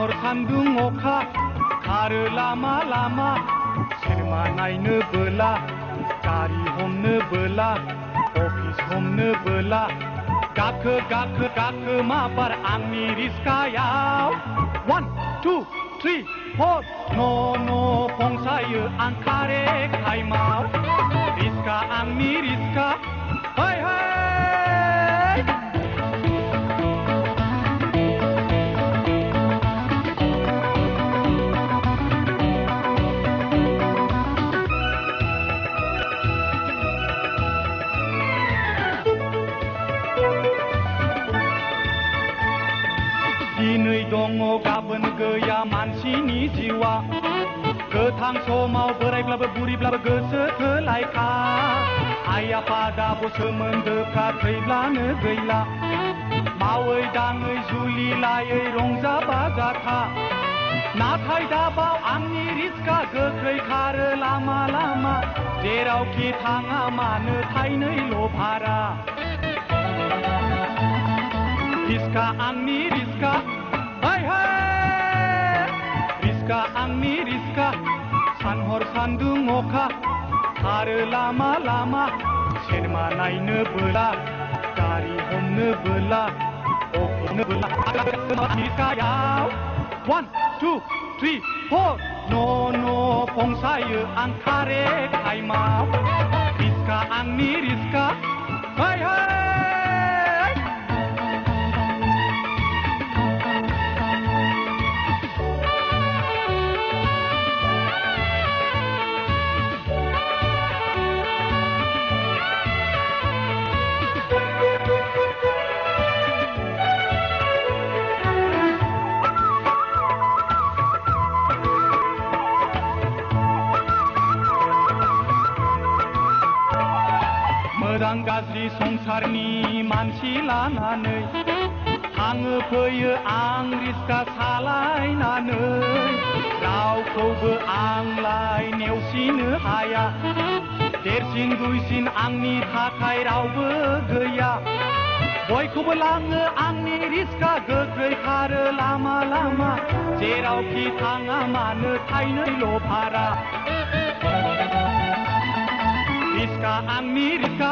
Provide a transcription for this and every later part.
हर सान्दुं अखा खारो लामा लामा सिनेमा नायनो बोला गारि हमनो बोला अफिस हमनो बोला गाखो गाखो गाखो माबार आंनि रिस्कायाव 1 2 3 4 न' फंसायो आं खारे टाइमाव रिस्का आंनि रिस्का है है दिनै दङ गाबोन गैया मानसिनि जिउआ गोथां समाव बोरायब्लाबो बुरिब्लाबो गोसो थोलायखा आइ आफा दाबो सोमोन्दोफ्रा थैब्लानो गैला मावै दाङै जुलि लायै रंजा बाजा था नाथाय दाबाव आंनि रिस्का गोख्रै खारो लामा लामा जेरावखि थाङा मानो थाइनैल' भारा रिस्का आंनि रिस्का हाय हाय रिस्का आंनि रिस्का सानहर सान्दुं अखा खारो लामा लामा सिनेमा नायनो बोला गारि हमनो बोला अफिसनो बोला रिस्कायाव 1 2 3 4 न' फंसायो आं खारे टाइमाव रिस्का आंनि रिस्का हाय हाय मोजां गाज्रि संसारनि मानसि लानानै थाङो फैयो आं रिस्का सालायनानै रावखौबो आंलाय नेवसिनो हाया देरसिन दुइसिन आंनि थाखाय रावबो गैया बयखौबो लाङो आंनि रिस्का गोख्रै खारो लामा लामा जेरावखि थाङा मानो थाइनैल' भारा रिस्का आंनि रिस्का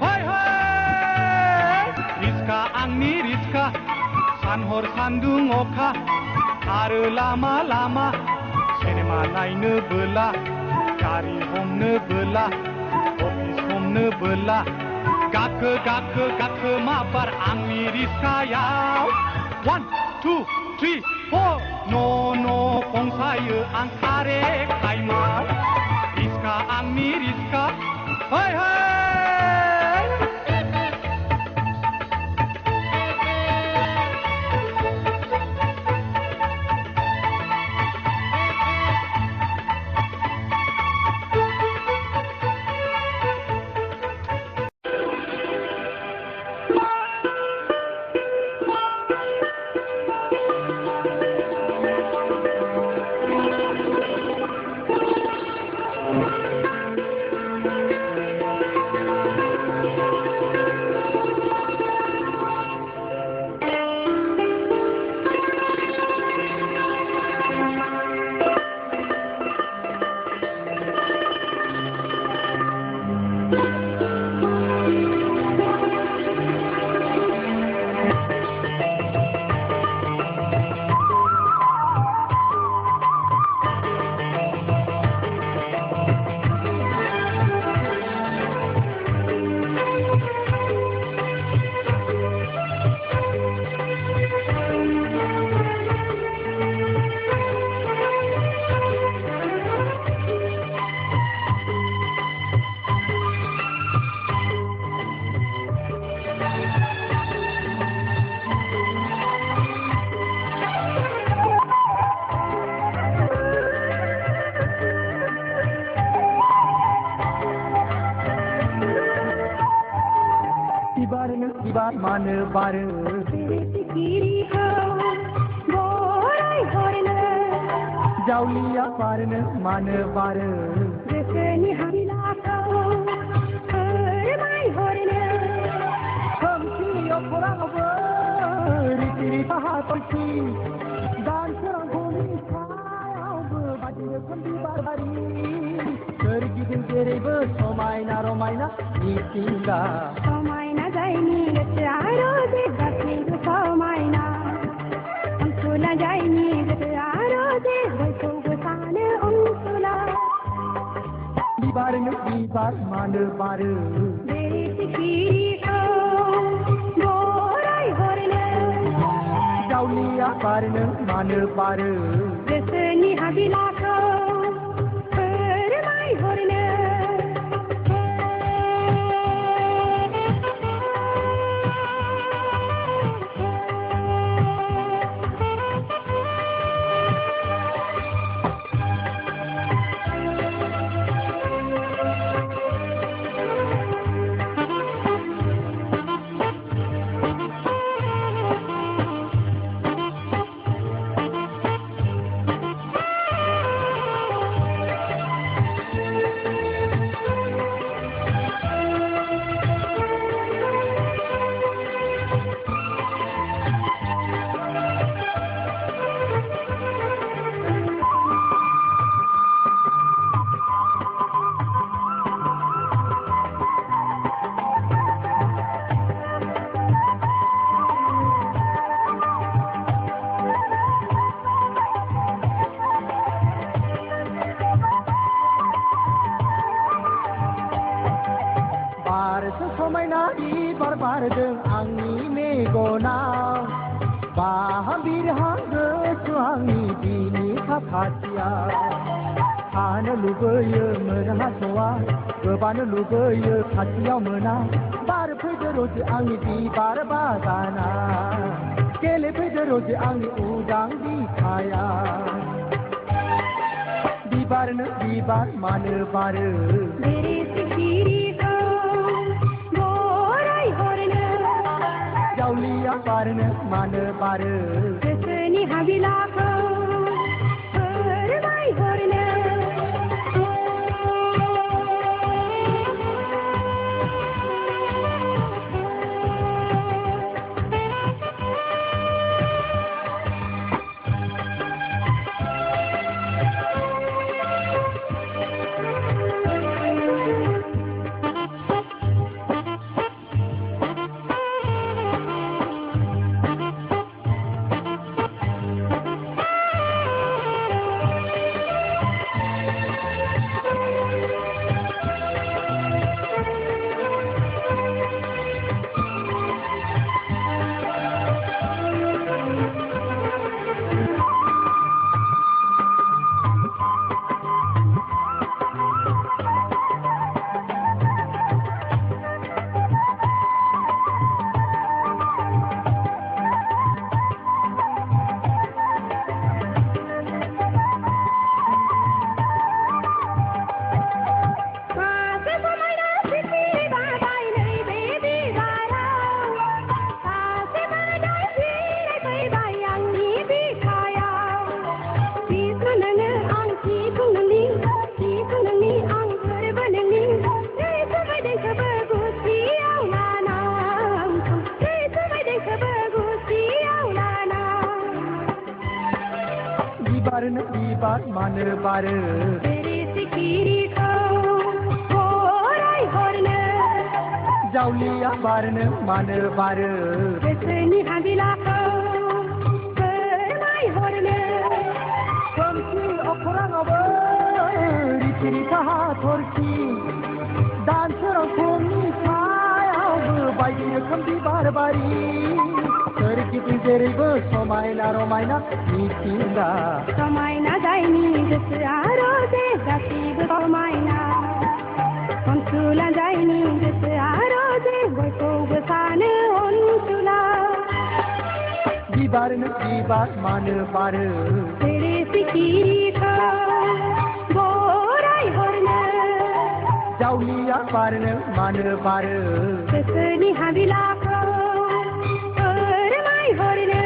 हाय हाय रिस्का आंनि रिस्का सानहर सान्दुं अखा खारो लामा लामा सिनेमा नायनो बोला गारि हमनो बोला अफिस हमनो बोला गाखो गाखो गाखो माबार आंनि रिस्कायाव 1 2 3 4 न' फंसायो आं खारे टाइमाव रिस्का आंनि रिस्का हाय हाय Ibar mana baru kiri kau borai horna jaulia parna mana baru reseni harila kau mai horna kamsi opura ritiri paha pasi dan बायदि रोखोम बिबार बारि सोरगिदिं जेरैबो समायना रमायना मिथिंगा समायना जायनि गोसोआ रोजे गासैबो समायना अनसुला जायनि गोसोआ रोजे बयखौबो सानो अनसुला बिबारनो बिबार मानो बारो बेरे सिखिरिखौ बराय हरनो जावलिया बारनो मानो बारो गोसोनि हाबिलाखौ फोरमायहरनो समायना बिबार बारदों आंनि मेगनाव बाहा बिरहां गोसो आंनि बिनि साखाथियाव थानो लुबैयो मोनहास'आ गोबानो लुबैयो खाथियाव मोना बार फैदो रजे आंनि बिबार बागाना गेलेफैदो रजे आंनि उदां बिखाया बिबारनो बिबार मानो बारो बेरे सिखिरिखौ बराय हरनो जावलिया बारनो मानो बारो गोसोनि हाबिलाखौ फोरमायहरनो बिबारनो बिबार मानो बारो बेरे सिखिरिखौ बराय हरनो जावलिया बारनो मानो बारो गोसोनि हाबिलाखौ फोरमायहरनो खोमसि अख्राङावबो रिथि रिथा हाथरखि दानसोरां फुंनि सायावबो बायदि रोखोम बिबार बारि सोरगिदिं जेरैबो समायना रमायना मिथिंगा समायना जायनि गोसोआ रोजे गासैबो समायना अनसुला जायनि गोसोआ रोजे बयखौबो सानो अनसुला बिबारनो बिबार मानो बारो बेरे सिखिरिखौ बराय हरनो जावलिया बारनो मानो बारो गोसोनि हाबिलाखौ फोरमायहरनो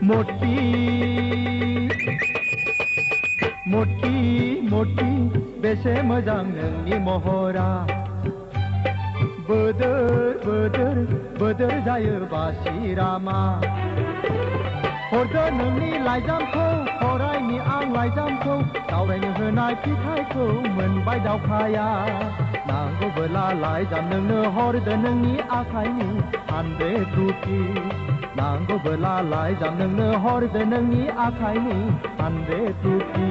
मोटी मोटी मोटी बेसे मोजां नोंनि महरा बोदोर बोदोर बोदोर जायो बासिरामा हरदो नोंनि लाइजामखौ फरायनि आं लाइजामखौ दावरायनो होनाय फिथाइखौ मोनबाय दावखाया नांगौबोला लाइजाम नोंनो हरदो नोंनि आखाइनि 100 रुपि नांगौबोला लाइजाम नोंनो हरदो नोंनि आखाइनि 100 रुपि